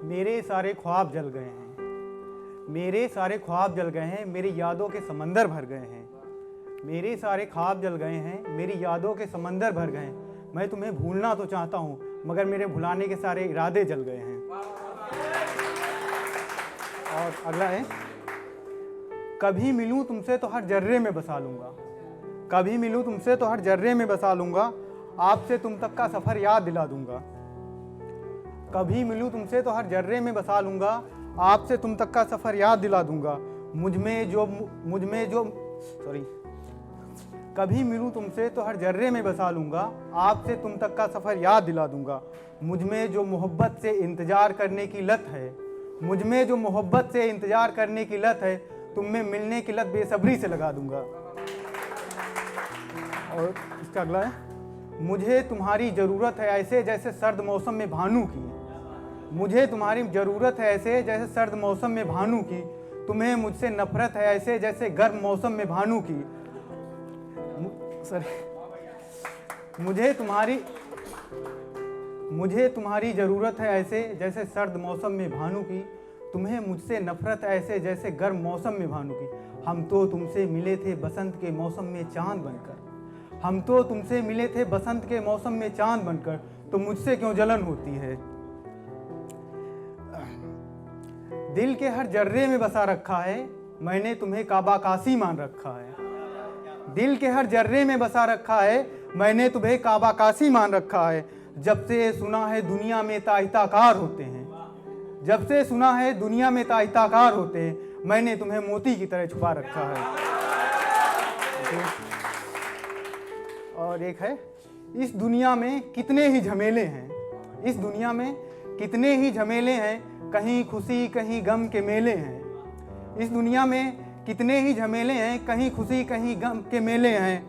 मेरे सारे ख्वाब जल गए हैं, मेरे सारे ख्वाब जल गए हैं, मेरी यादों के समंदर भर गए हैं। मेरे सारे ख्वाब जल गए हैं, मेरी यादों के समंदर भर गए हैं। मैं तुम्हें भूलना तो चाहता हूँ, मगर मेरे भुलाने के सारे इरादे जल गए हैं। और अगला है, कभी मिलूं तुमसे तो हर जर्रे में बसा लूँगा। कभी मिलूं तुमसे तो हर जर्रे में बसा लूँगा, आपसे तुम तक का सफ़र याद दिला दूँगा। कभी मिलूं तुमसे तो हर जर्रे में बसा लूँगा, आपसे तुम तक का सफ़र याद दिला दूँगा। कभी मिलूं तुमसे तो हर जर्रे में बसा लूँगा, आपसे तुम तक का सफ़र याद दिला दूँगा। मुझ में जो मोहब्बत से इंतज़ार करने की लत है, मुझ में जो मोहब्बत से इंतज़ार करने की लत है, तुम में मिलने की लत बेसब्री से लगा दूँगा। और इसका अगला है, मुझे तुम्हारी ज़रूरत है ऐसे जैसे सर्द मौसम में भानू की। मुझे तुम्हारी ज़रूरत है ऐसे जैसे सर्द मौसम में भानू की, तुम्हें मुझसे नफरत है ऐसे जैसे गर्म मौसम में भानू की। मुझे तुम्हारी ज़रूरत है ऐसे जैसे सर्द मौसम में भानू की, तुम्हें मुझसे नफरत है ऐसे जैसे गर्म मौसम में भानू की। हम तो तुमसे मिले थे बसंत के मौसम में चांद बनकर, हम तो तुमसे मिले थे बसंत के मौसम में चांद बनकर, तो मुझसे क्यों जलन होती है। दिल के हर जर्रे में बसा रखा है, मैंने तुम्हें काबा कासी मान रखा है। दिल के हर जर्रे में बसा रखा है, मैंने तुम्हें काबा कासी मान रखा है। जब से सुना है दुनिया में ताइताकार होते हैं, जब से सुना है दुनिया में ताइताकार होते हैं, मैंने तुम्हें मोती की तरह छुपा रखा है। और एक है, इस दुनिया में कितने ही झमेले हैं, इस दुनिया में कितने ही झमेले हैं, कहीं खुशी कहीं गम के मेले हैं। इस दुनिया में कितने ही झमेले हैं, कहीं खुशी कहीं गम के मेले हैं।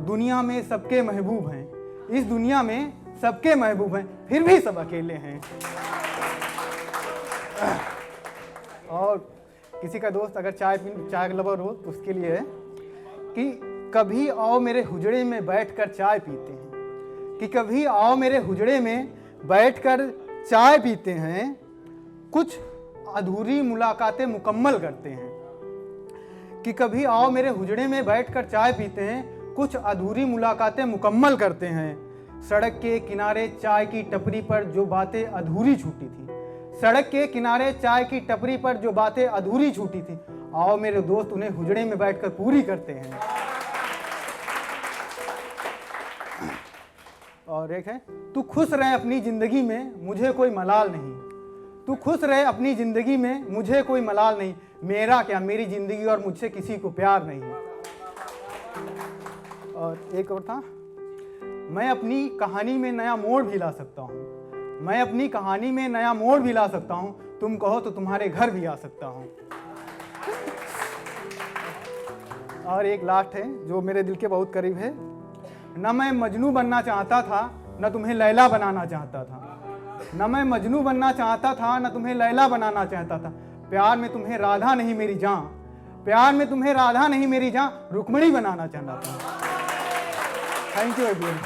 दुनिया में सबके महबूब हैं, इस दुनिया में सबके महबूब हैं, फिर भी सब अकेले हैं। और किसी का दोस्त अगर चाय लवर हो तो उसके लिए है कि कभी आओ मेरे हुजड़े में बैठकर चाय पीते हैं, कि कभी आओ मेरे हुजड़े में बैठकर चाय पीते हैं, कुछ अधूरी मुलाकातें मुकम्मल करते हैं। कि कभी आओ मेरे हुजड़े में बैठकर चाय पीते हैं, कुछ अधूरी मुलाकातें मुकम्मल करते हैं। सड़क के किनारे चाय की टपरी पर जो बातें अधूरी छूटी थी, सड़क के किनारे चाय की टपरी पर जो बातें अधूरी छूटी थी, आओ मेरे दोस्त उन्हें हुजड़े में बैठकर पूरी करते हैं। और एक है, तू खुश रहे अपनी ज़िंदगी में, मुझे कोई मलाल नहीं। तू खुश रहे अपनी ज़िंदगी में, मुझे कोई मलाल नहीं। मेरा क्या, मेरी ज़िंदगी और मुझसे किसी को प्यार नहीं। और एक और था, मैं अपनी कहानी में नया मोड़ भी ला सकता हूँ, मैं अपनी कहानी में नया मोड़ भी ला सकता हूँ, तुम कहो तो तुम्हारे घर भी आ सकता हूँ। और एक लास्ट है जो मेरे दिल के बहुत करीब है, न मैं मजनू बनना चाहता था, न तुम्हें लैला बनाना चाहता था। न मैं मजनू बनना चाहता था, न तुम्हें लैला बनाना चाहता था। प्यार में तुम्हें राधा नहीं मेरी जान, प्यार में तुम्हें राधा नहीं मेरी जान, रुक्मिणी बनाना चाहता था। Thank you everyone.